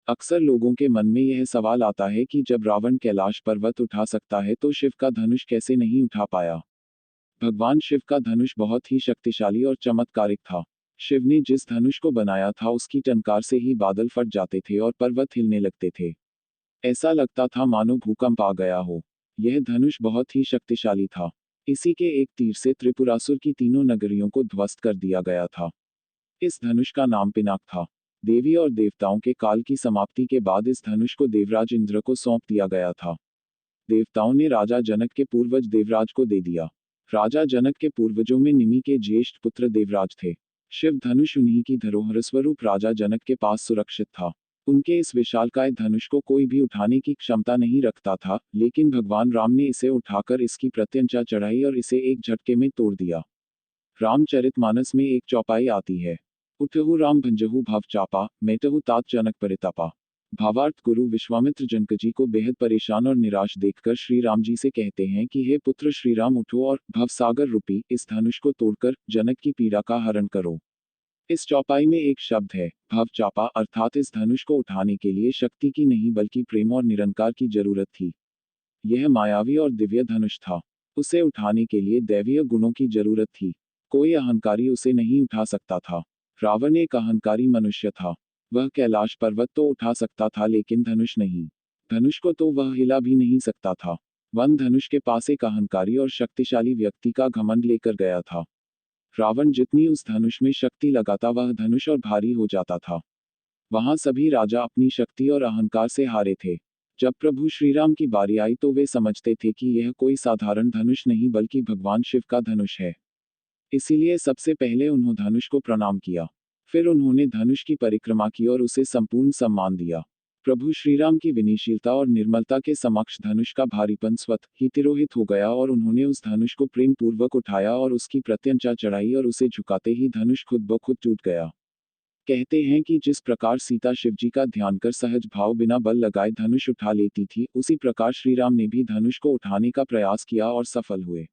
अक्सर लोगों के मन में यह सवाल आता है कि जब रावण कैलाश पर्वत उठा सकता है तो शिव का धनुष कैसे नहीं उठा पाया। भगवान शिव का धनुष बहुत ही शक्तिशाली और चमत्कारिक था। शिव ने जिस धनुष को बनाया था उसकी टंकार से ही बादल फट जाते थे और पर्वत हिलने लगते थे। ऐसा लगता था मानो भूकंप आ गया हो। यह धनुष बहुत ही शक्तिशाली था। इसी के एक तीर से त्रिपुरासुर की तीनों नगरियों को ध्वस्त कर दिया गया था। इस धनुष का नाम पिनाक था। देवी और देवताओं के काल की समाप्ति के बाद इस धनुष को देवराज इंद्र को सौंप दिया गया था। देवताओं ने राजा जनक के पूर्वज देवराज को दे दिया। राजा जनक के पूर्वजों में निमि के ज्येष्ठ पुत्र देवराज थे। शिव धनुष उन्हीं की धरोहर स्वरूप राजा जनक के पास सुरक्षित था। उनके इस विशालकाय धनुष को कोई भी उठाने की क्षमता नहीं रखता था, लेकिन भगवान राम ने इसे उठाकर इसकी प्रत्यंचा चढ़ाई और इसे एक झटके में तोड़ दिया। रामचरितमानस में एक चौपाई आती है, उठहु राम भंजहु भव चापा, मेटहु तात जनक परितापा। भावार्थ, गुरु विश्वामित्र जनक जी को बेहद परेशान और निराश देखकर श्री राम जी से कहते हैं कि हे पुत्र श्री राम, उठो और भवसागर रूपी इस धनुष को तोड़कर जनक की पीड़ा का हरण करो। इस चौपाई में एक शब्द है भव चापा, अर्थात इस धनुष को उठाने के लिए शक्ति की नहीं बल्कि प्रेम और निरंकार की जरूरत थी। यह मायावी और दिव्य धनुष था। उसे उठाने के लिए दैवीय गुणों की जरूरत थी। कोई अहंकारी उसे नहीं उठा सकता था। रावण एक अहंकारी मनुष्य था। वह कैलाश पर्वत तो उठा सकता था लेकिन धनुष नहीं। धनुष को तो वह हिला भी नहीं सकता था। वन धनुष के पास एक अहंकारी और शक्तिशाली व्यक्ति का घमंड लेकर गया था। रावण जितनी उस धनुष में शक्ति लगाता वह धनुष और भारी हो जाता था। वहां सभी राजा अपनी शक्ति और अहंकार से हारे थे। जब प्रभु श्रीराम की बारी आई तो वे समझते थे कि यह कोई साधारण धनुष नहीं बल्कि भगवान शिव का धनुष है। इसीलिए सबसे पहले उन्होंने धनुष को प्रणाम किया। फिर उन्होंने धनुष की परिक्रमा की और उसे संपूर्ण सम्मान दिया। प्रभु श्रीराम की विनयशीलता और निर्मलता के समक्ष धनुष का भारीपन स्वतः ही तिरोहित हो गया और उन्होंने उस धनुष को प्रेम पूर्वक उठाया और उसकी प्रत्यंचा चढ़ाई और उसे झुकाते ही धनुष खुद ब खुद टूट गया। कहते हैं कि जिस प्रकार सीता शिवजी का ध्यान कर सहज भाव बिना बल लगाए धनुष उठा लेती थी, उसी प्रकार श्रीराम ने भी धनुष को उठाने का प्रयास किया और सफल हुए।